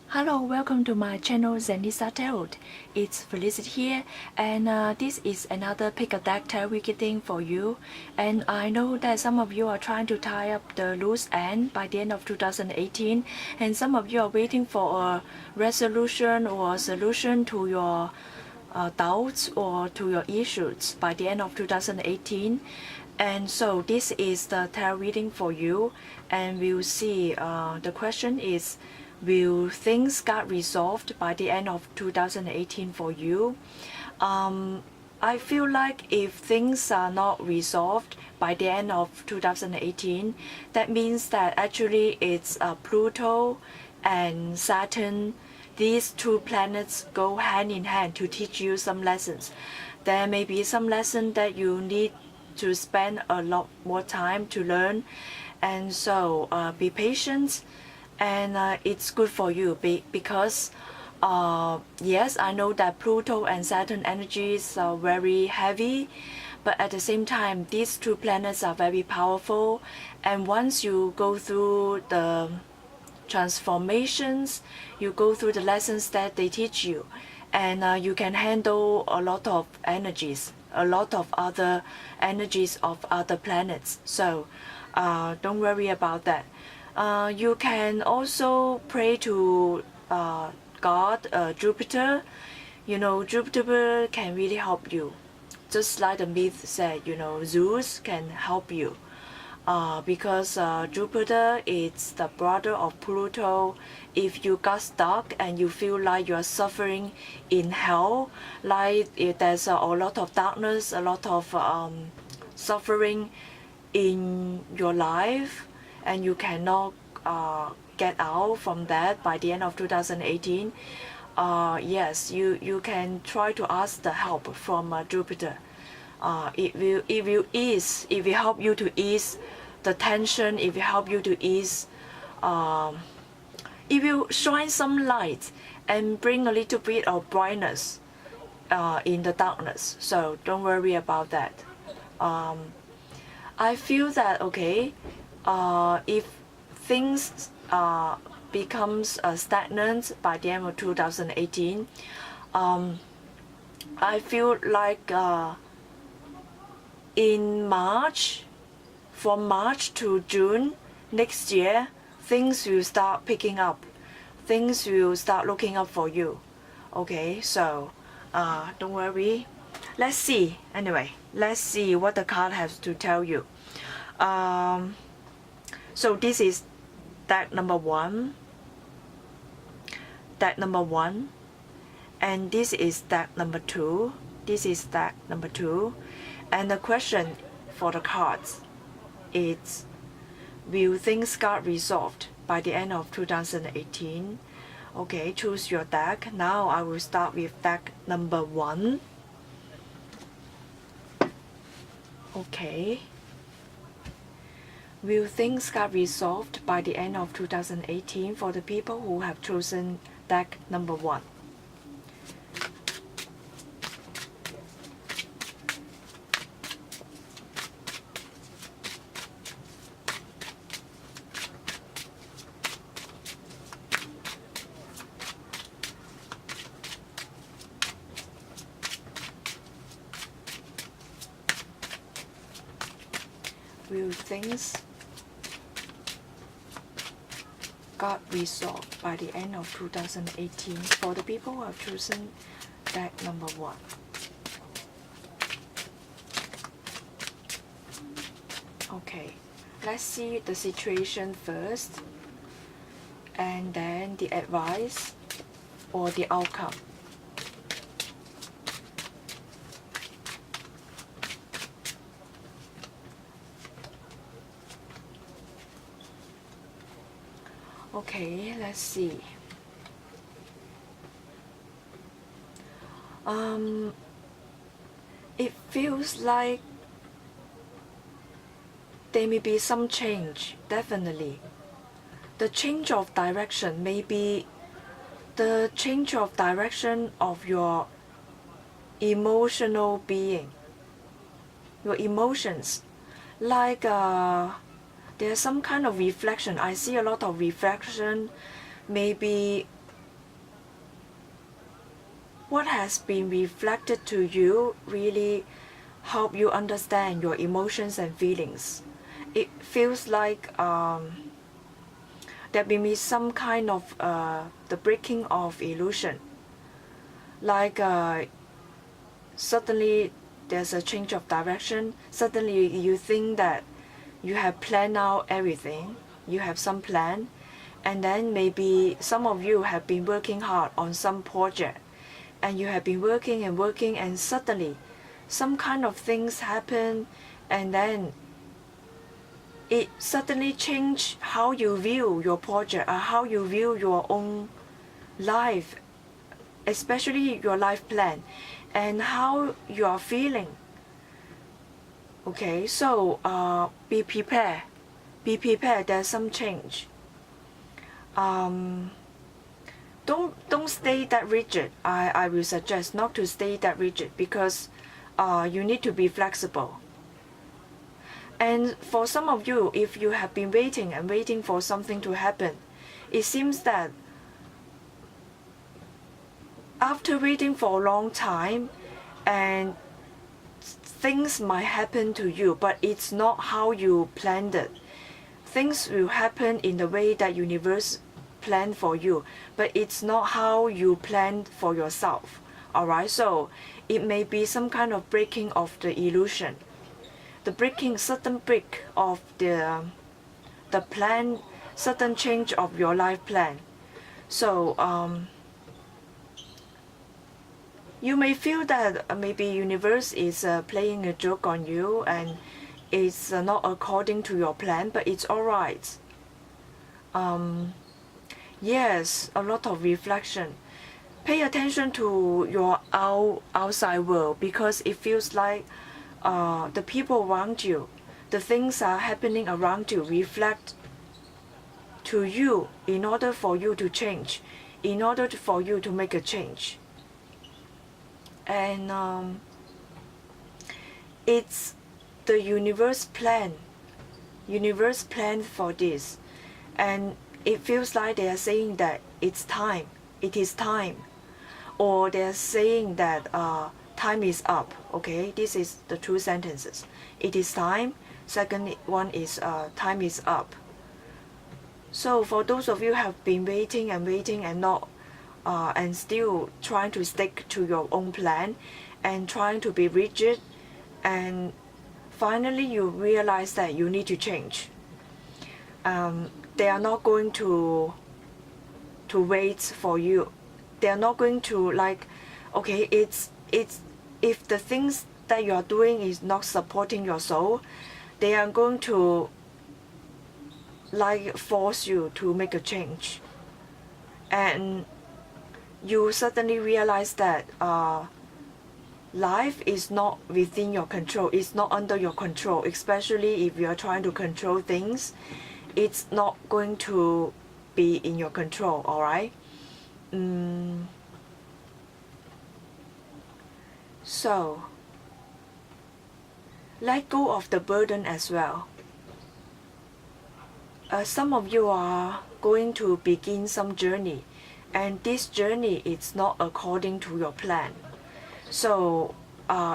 Hello, welcome to my channel Zenisa Tarot. It's Felicity here, and this is another pick a deck tarot reading for you. And I know that some of you are trying to tie up the loose end by the end of 2018, and some of you are waiting for a resolution or a solution to your doubts or to your issues by the end of 2018. And so this is the tarot reading for you, and we'll see. The question is, will things get resolved by the end of 2018 for you? I feel like if things are not resolved by the end of 2018, that means that actually it's Pluto and Saturn. These two planets go hand in hand to teach you some lessons. There may be some lesson that you need to spend a lot more time to learn, and so be patient, and it's good for you because yes, I know that Pluto and Saturn energies are very heavy, but at the same time these two planets are very powerful, and once you go through the transformations, you go through the lessons that they teach you, and you can handle a lot of energies, a lot of other energies of other planets. So don't worry about that. You can also pray to God, Jupiter. You know, Jupiter can really help you. Just like the myth said, you know, Zeus can help you. Because Jupiter is the brother of Pluto. If you got stuck and you feel like you are suffering in hell, like there's a lot of darkness, a lot of suffering in your life, and you cannot get out from that by the end of 2018, yes, you can try to ask the help from Jupiter. It will help you to ease the tension. It will help you to ease. It will shine some light and bring a little bit of brightness in the darkness. So don't worry about that. I feel that okay, if things becomes stagnant by the end of 2018, I feel like in March, from March to June next year, things will start picking up. Things will start looking up for you. Okay, so don't worry. Let's see. Anyway, let's see what the card has to tell you. So this is deck number one, and this is deck number two. This is deck number two, and the question for the cards is, will things get resolved by the end of 2018? Okay, choose your deck. Now I will start with deck number one. Okay. Will things get resolved by the end of 2018 for the people who have chosen deck number one? Will things got resolved by the end of 2018 for the people who have chosen deck number one? Okay, let's see the situation first, and then the advice or the outcome. Okay, let's see. It feels like there may be some change, definitely. The change of direction may be the change of direction of your emotional being, your emotions. Like there's some kind of reflection. I see a lot of reflection. Maybe what has been reflected to you really help you understand your emotions and feelings. It feels like there may be some kind of the breaking of illusion. Like suddenly there's a change of direction. Suddenly you think that you have planned out everything. You have some plan. And then maybe some of you have been working hard on some project. And you have been working and suddenly some kind of things happen, and then it suddenly change how you view your project or how you view your own life, especially your life plan and how you are feeling. Okay, so be prepared. Be prepared. There's some change. Don't stay that rigid. I will suggest not to stay that rigid because you need to be flexible. And for some of you, if you have been waiting and waiting for something to happen, it seems that after waiting for a long time and things might happen to you, but it's not how you planned it. Things will happen in the way that universe planned for you, but it's not how you planned for yourself. Alright, so it may be some kind of breaking of the illusion. The breaking, sudden break of the plan, sudden change of your life plan. So you may feel that maybe universe is playing a joke on you and it's not according to your plan, but it's alright. Yes, a lot of reflection. Pay attention to your outside world because it feels like the people around you, the things are happening around you reflect to you in order for you to change, in order for you to make a change. And it's the universe plan for this, and it feels like they are saying that it's time, it is time, or they are saying that time is up. Okay, this is the two sentences. It is time. Second one is time is up. So for those of you who have been waiting and not and still trying to stick to your own plan and trying to be rigid, and finally you realize that you need to change. They are not going to wait for you. They are not going to like, okay, it's if the things that you are doing is not supporting your soul, they are going to like force you to make a change. And you suddenly realize that life is not within your control, it's not under your control, especially if you are trying to control things. It's not going to be in your control, alright? So, let go of the burden as well. Some of you are going to begin some journey, and this journey is not according to your plan. So,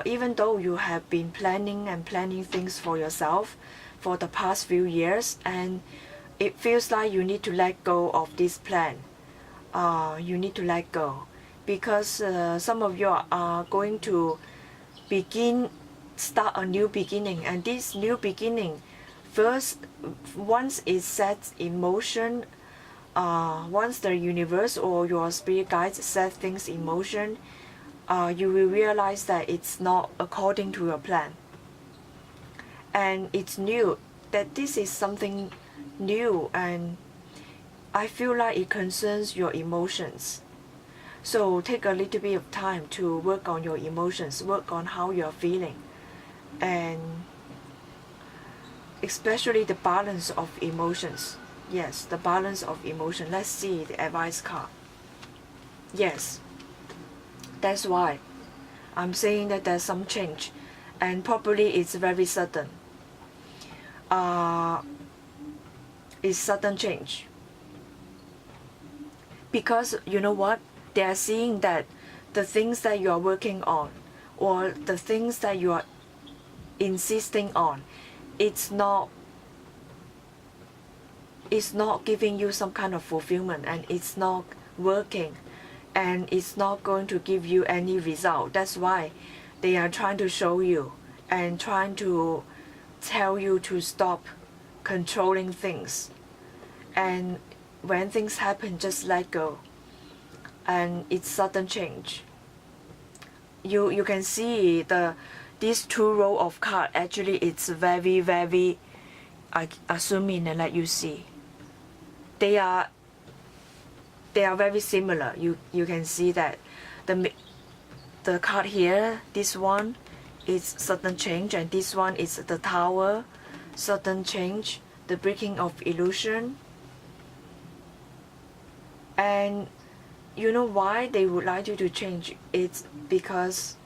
even though you have been planning things for yourself for the past few years, and it feels like you need to let go of this plan, you need to let go, because some of you are going to start a new beginning, and this new beginning first, once it's set in motion, once the universe or your spirit guides set things in motion, you will realize that it's not according to your plan, and it's new, that this is something new, and I feel like it concerns your emotions. So take a little bit of time to work on your emotions, work on how you're feeling, and especially the balance of emotions. Yes, the balance of emotion. Let's see the advice card. Yes, that's why I'm saying that there's some change, and probably it's very sudden. It's sudden change, because you know what, they are seeing that the things that you are working on or the things that you are insisting on, it's not giving you some kind of fulfillment, and it's not working, and it's not going to give you any result. That's why they are trying to show you and trying to tell you to stop controlling things. And when things happen, just let go. And it's sudden change. You can see these two row of cards. Actually, it's very I zoom in and let you see. They are very similar. You can see that the card here, this one is sudden change, and this one is the Tower, sudden change, the breaking of illusion. And you know why they would like you to change? It's because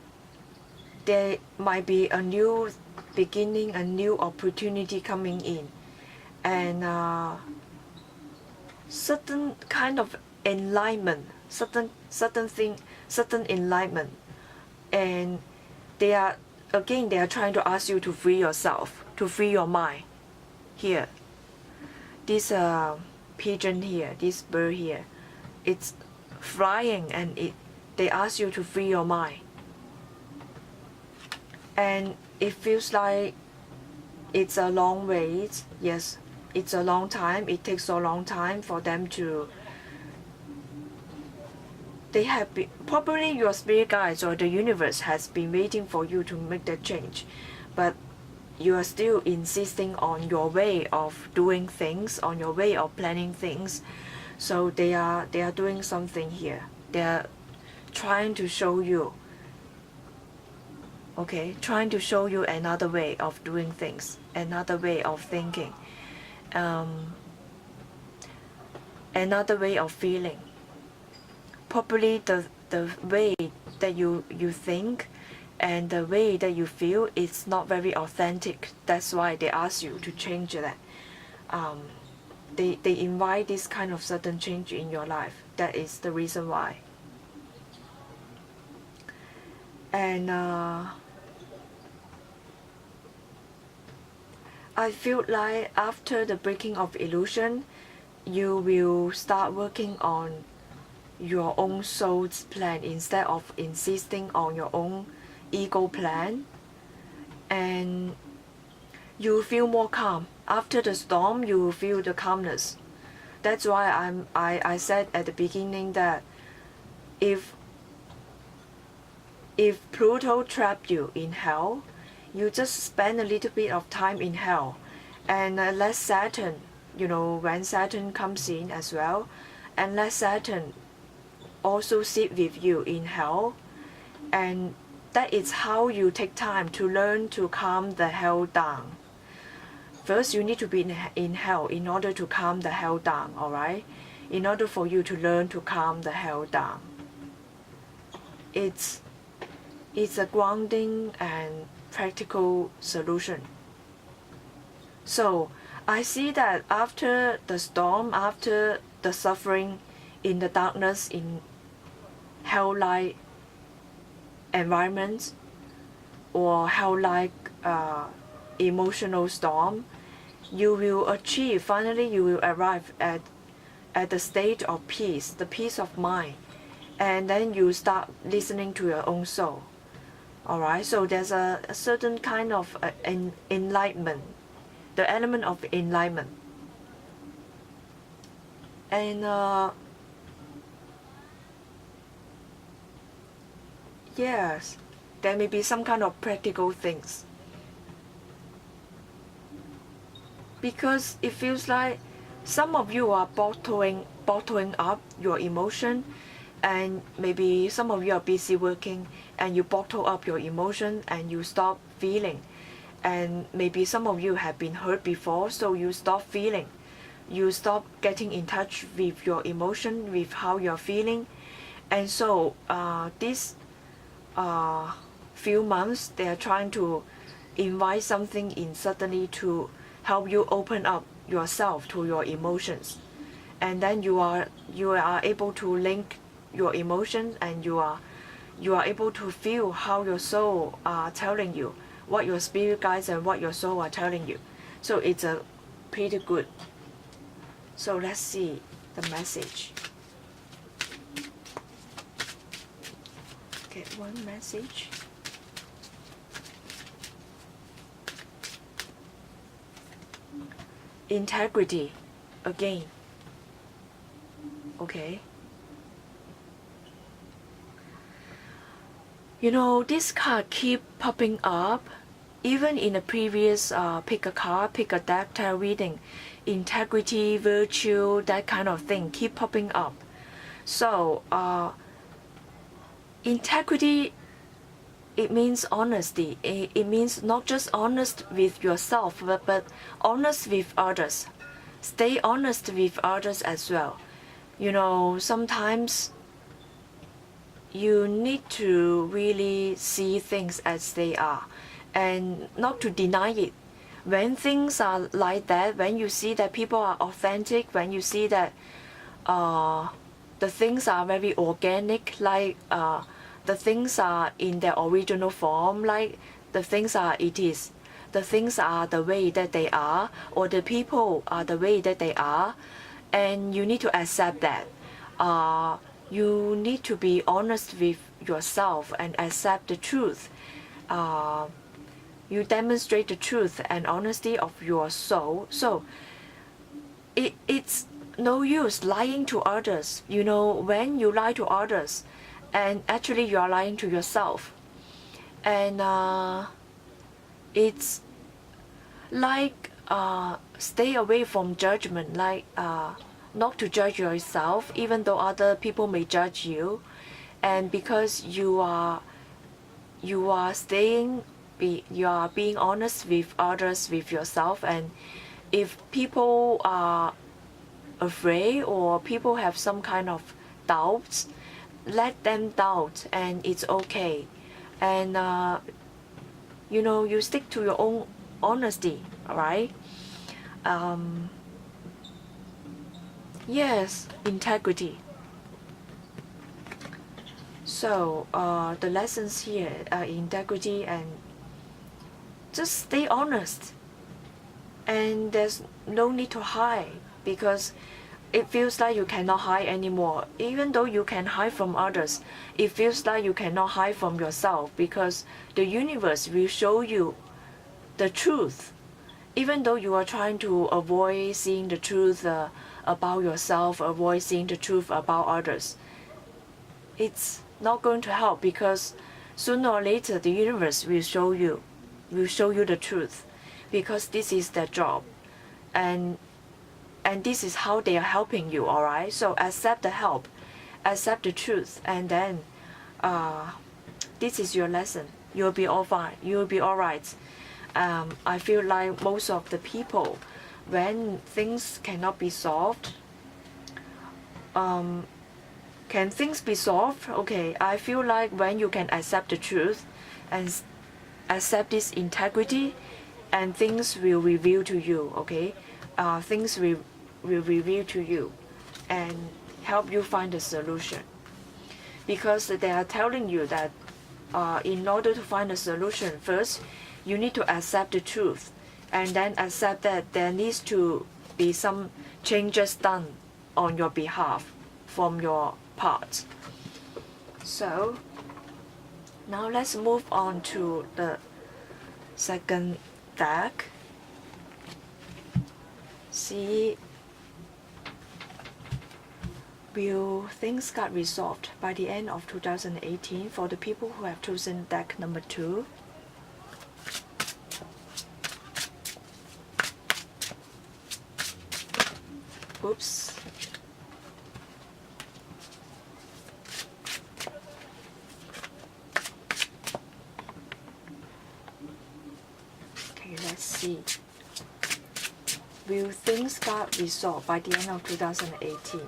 there might be a new beginning, a new opportunity coming in, and certain kind of enlightenment, certain enlightenment. And they are trying to ask you to free yourself, to free your mind. Here, this pigeon here, this bird here, it's flying, and they ask you to free your mind. And it feels like it's a long wait. Yes, it's a long time. It takes a long time for them to. They have been, probably your spirit guides or the universe has been waiting for you to make that change, but you are still insisting on your way of doing things, on your way of planning things. So they are doing something here. They are trying to show you. Okay, trying to show you another way of doing things, another way of thinking, another way of feeling. Probably the way that you think and the way that you feel is not very authentic. That's why they ask you to change that. They invite this kind of sudden change in your life. That is the reason why. And I feel like after the breaking of illusion, you will start working on your own soul's plan instead of insisting on your own ego plan, and you feel more calm. After the storm, you will feel the calmness. That's why I said at the beginning that if Pluto trapped you in hell, you just spend a little bit of time in hell, and let Saturn, when Saturn comes in as well, and let Saturn also sit with you in hell. And that is how you take time to learn to calm the hell down. First, you need to be in hell in order to calm the hell down, alright? In order for you to learn to calm the hell down. It's a grounding and practical solution. So I see that after the storm, after the suffering in the darkness, in hell-like environments or hell-like emotional storm, you will achieve, finally you will arrive at the state of peace, the peace of mind, and then you start listening to your own soul. Alright, so there's a certain kind of enlightenment, the element of enlightenment. And yes, there may be some kind of practical things. Because it feels like some of you are bottling up your emotion, and maybe some of you are busy working and you bottle up your emotion and you stop feeling. And maybe some of you have been hurt before, so you stop feeling. You stop getting in touch with your emotion, with how you're feeling. And so this few months, they are trying to invite something in suddenly to help you open up yourself to your emotions, and then you are able to link your emotions, and you are you are able to feel how your soul are telling you, what your spirit guides and what your soul are telling you. So it's a pretty good. So let's see the message. Get one message. Integrity again. Okay. You know, this card keep popping up. Even in the previous pick a card, pick a deck tarot reading, integrity, virtue, that kind of thing keep popping up. So integrity, it means honesty. It means not just honest with yourself, but honest with others. Stay honest with others as well. You know, sometimes you need to really see things as they are and not to deny it. When things are like that, when you see that people are authentic, when you see that the things are very organic, like the things are in their original form, like the things are the things are the way that they are, or the people are the way that they are, and you need to accept that. You need to be honest with yourself and accept the truth. You demonstrate the truth and honesty of your soul. So it's no use lying to others. You know, when you lie to others, and actually you are lying to yourself. And it's like stay away from judgment, like not to judge yourself, even though other people may judge you. And because you are being honest with others, with yourself. And if people are afraid or people have some kind of doubts, let them doubt, and it's okay. And you know, you stick to your own honesty, right? Yes, integrity. So the lessons here are integrity, and just stay honest. And there's no need to hide, because it feels like you cannot hide anymore. Even though you can hide from others, it feels like you cannot hide from yourself, because the universe will show you the truth. Even though you are trying to avoid seeing the truth about yourself, avoid seeing the truth about others, it's not going to help, because sooner or later the universe will show you the truth, because this is their job, and this is how they are helping you. All right, so accept the help, accept the truth, and then this is your lesson. You'll be all fine, you'll be all right. I feel like most of the people, when things cannot be solved, can things be solved? Okay, I feel like when you can accept the truth and accept this integrity, and things will reveal to you. Okay, things will reveal to you and help you find a solution, because they are telling you that in order to find a solution, first you need to accept the truth, and then accept that there needs to be some changes done on your behalf from your part. So now let's move on to the second deck. See, will things get resolved by the end of 2018 for the people who have chosen deck number 2? Oops. Okay, let's see. Will things get resolved by the end of 2018?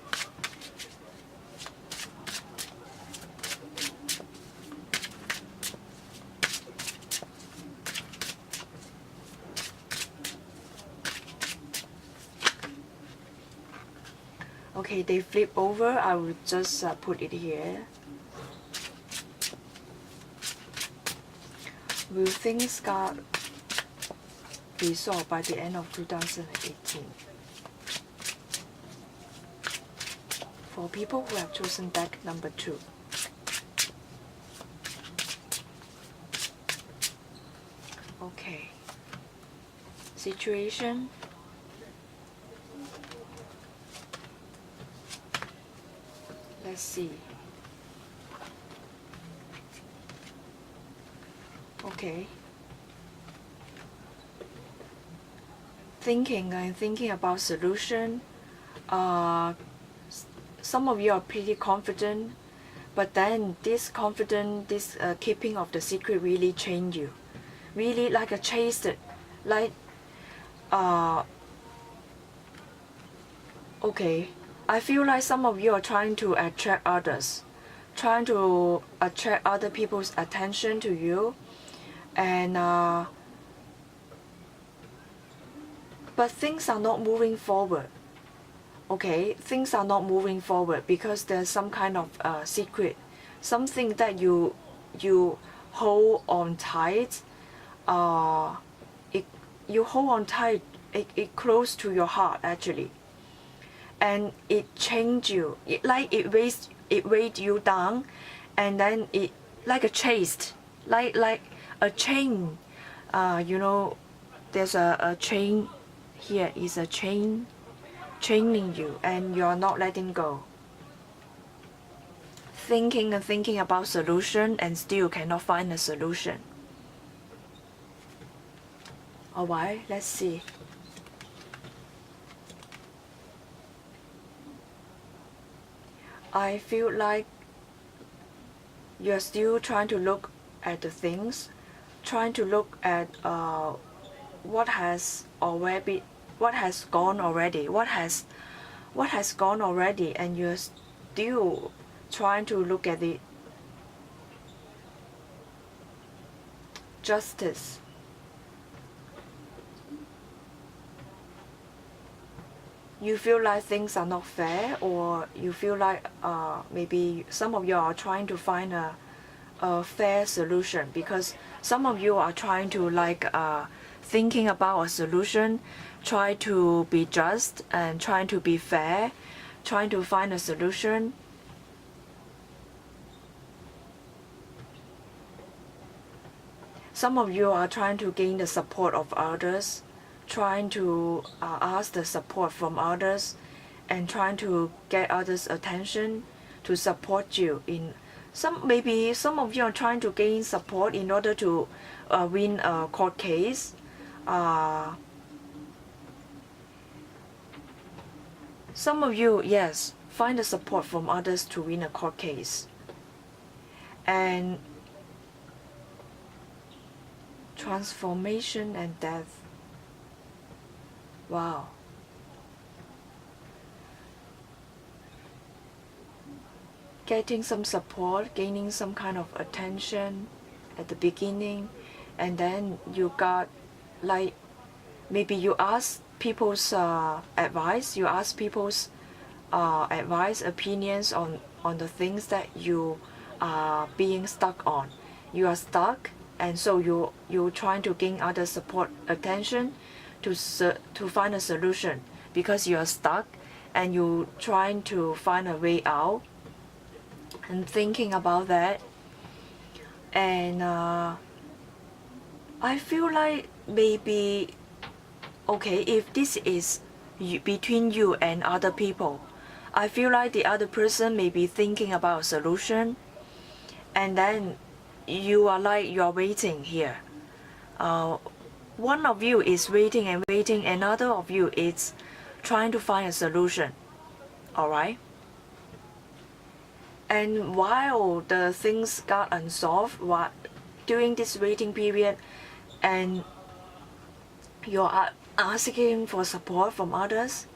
Okay, they flip over. I will just put it here. Will things get resolved by the end of 2018? For people who have chosen deck number 2. Okay. Situation. Let's see. Okay. Thinking about solution. Some of you are pretty confident, but then this keeping of the secret really changed you. Really like a chase, like okay. I feel like some of you are trying to attract others, trying to attract other people's attention to you, and but things are not moving forward. Okay, things are not moving forward because there's some kind of secret, something that you hold on tight. You hold on tight. It close to your heart actually, and it changed you. It weighed you down, and then it like a chase, like a chain. You know, there's a chain. Here is a chain chaining you, and you're not letting go. Thinking and thinking about solution, and still cannot find a solution. Alright, let's see. I feel like you're still trying to look at the things, trying to look at what has gone already, and you're still trying to look at the justice. You feel like things are not fair, or you feel like maybe some of you are trying to find a fair solution, because some of you are trying to thinking about a solution, try to be just and trying to be fair, trying to find a solution. Some of you are trying to gain the support of others, trying to ask the support from others, and trying to get others' attention to support you in maybe some of you are trying to gain support in order to win a court case. Some of you, yes, find the support from others to win a court case. And transformation and death. Wow. Getting some support, gaining some kind of attention at the beginning, and then you got maybe you ask people's advice, opinions on the things that you are being stuck on. You are stuck, and so you're trying to gain other support, attention to find a solution, because you are stuck and you're trying to find a way out and thinking about that. And I feel like maybe, okay, if this is between you and other people, I feel like the other person may be thinking about a solution, and then you're waiting here. One of you is waiting and waiting, another of you is trying to find a solution. Alright? And while the things got unsolved during this waiting period, and you're asking for support from others,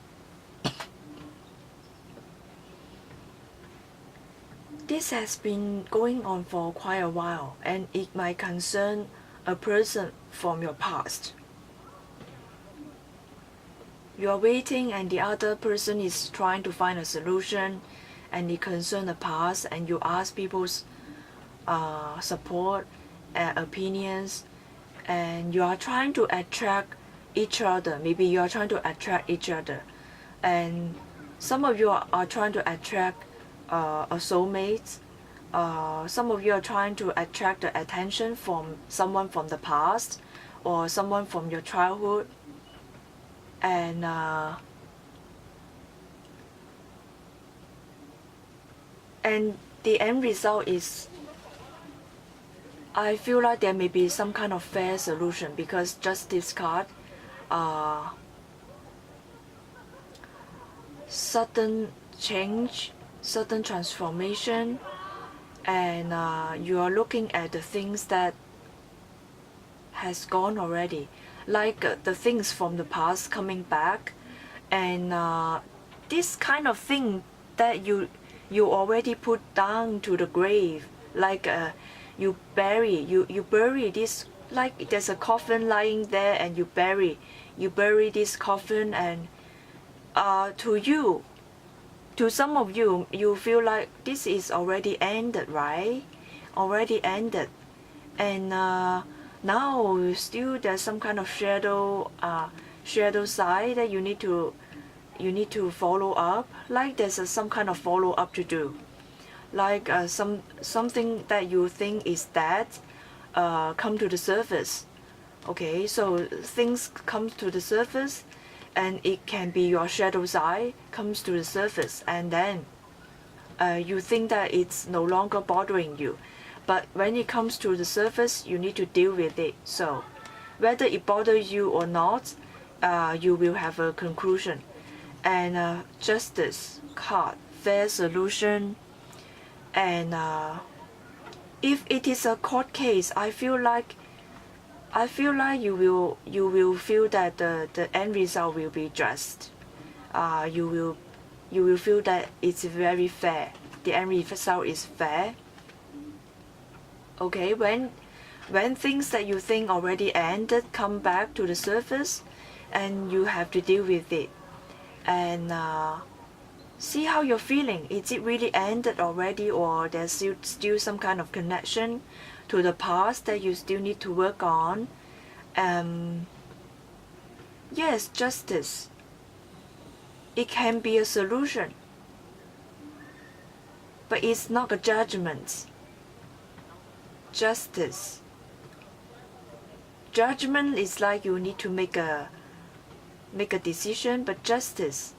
this has been going on for quite a while, and it might concern a person from your past. You're waiting, and the other person is trying to find a solution, and it concerns the past, and you ask people's support, opinions, and you are trying to attract each other. Maybe you are trying to attract each other, and some of you are trying to attract a soulmate. Some of you are trying to attract the attention from someone from the past or someone from your childhood, and the end result is, I feel like there may be some kind of fair solution, because just this card, sudden change, sudden transformation, and you are looking at the things that has gone already, like the things from the past coming back, and this kind of thing that you already put down to the grave, like you bury this, like there's a coffin lying there, and you bury this coffin, and to some of you, you feel like this is already ended, right? Already ended, and now still there's some kind of shadow side that you need to follow up, like there's some kind of follow up to do, like something that you think is dead come to the surface. Okay, so things come to the surface, and it can be your shadow side comes to the surface, and then you think that it's no longer bothering you, but when it comes to the surface, you need to deal with it. So whether it bothers you or not, you will have a conclusion. And justice card, fair solution, and if it is a court case, I feel like you will feel that the end result will be just. You will feel that it's very fair. The end result is fair. Okay, when things that you think already ended come back to the surface, and you have to deal with it, and see how you're feeling. Is it really ended already, or there's still some kind of connection to the past that you still need to work on? Yes, justice. It can be a solution, but it's not a judgment. Justice. Judgment is like you need to make a decision, but justice,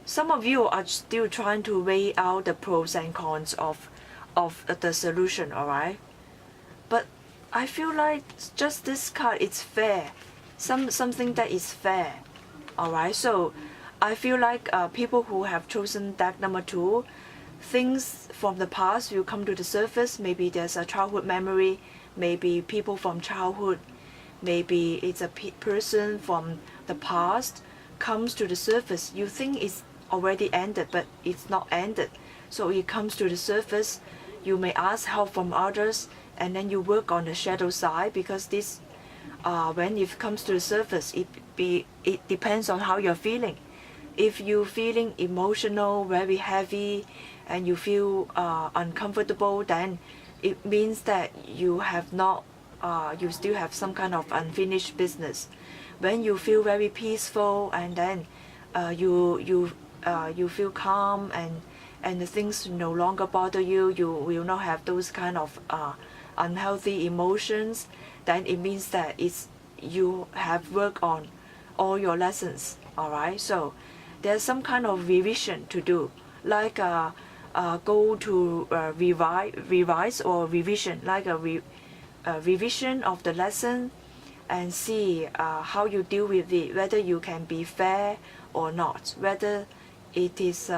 some of you are still trying to weigh out the pros and cons of the solution, alright? But I feel like just this card, it's fair. Something that is fair, alright? So I feel like people who have chosen deck number 2, things from the past will come to the surface. Maybe there's a childhood memory, maybe people from childhood, maybe it's a person from the past comes to the surface. You think it's already ended, but it's not ended. So it comes to the surface. You may ask help from others, and then you work on the shadow side, because this when it comes to the surface, it depends on how you're feeling. If you're feeling emotional, very heavy, and you feel uncomfortable, then it means that you have not you still have some kind of unfinished business. When you feel very peaceful, and then you feel calm, and the things no longer bother you, you will not have those kind of unhealthy emotions, then it means that you have worked on all your lessons, alright? So there's some kind of revision to do, like go to revise or revision, like a revision of the lesson, and see how you deal with it, whether you can be fair or not, whether it is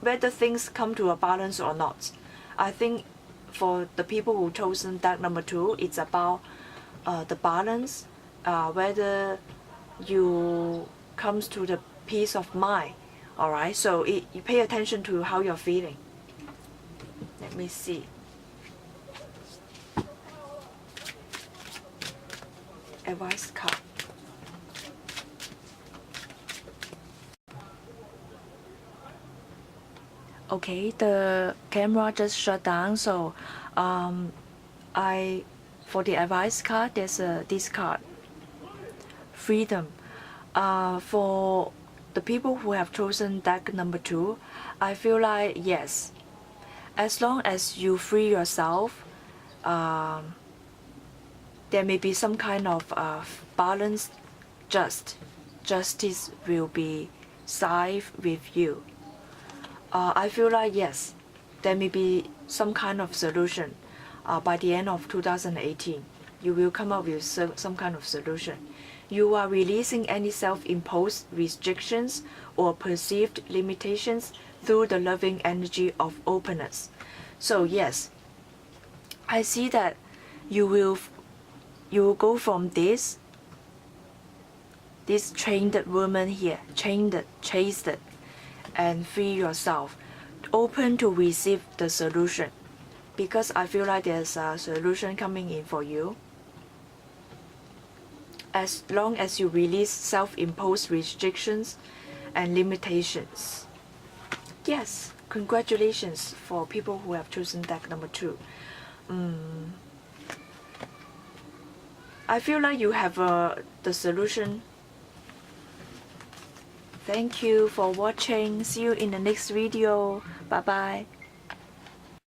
whether things come to a balance or not. I think for the people who chosen deck number 2, it's about the balance, whether you comes to the peace of mind. Alright, so you pay attention to how you're feeling. Let me see. Advice card. Okay, the camera just shut down, so for the advice card, there's this card, freedom. For the people who have chosen deck number 2, I feel like yes, as long as you free yourself, there may be some kind of balance, justice will be side with you. I feel like yes, there may be some kind of solution. By the end of 2018, you will come up with some kind of solution. You are releasing any self-imposed restrictions or perceived limitations through the loving energy of openness. So yes, I see that you will go from this chained woman here, chased, and free yourself, open to receive the solution, because I feel like there's a solution coming in for you. As long as you release self-imposed restrictions and limitations. Yes, congratulations for people who have chosen deck number 2. I feel like you have the solution. Thank you for watching. See you in the next video. Bye bye.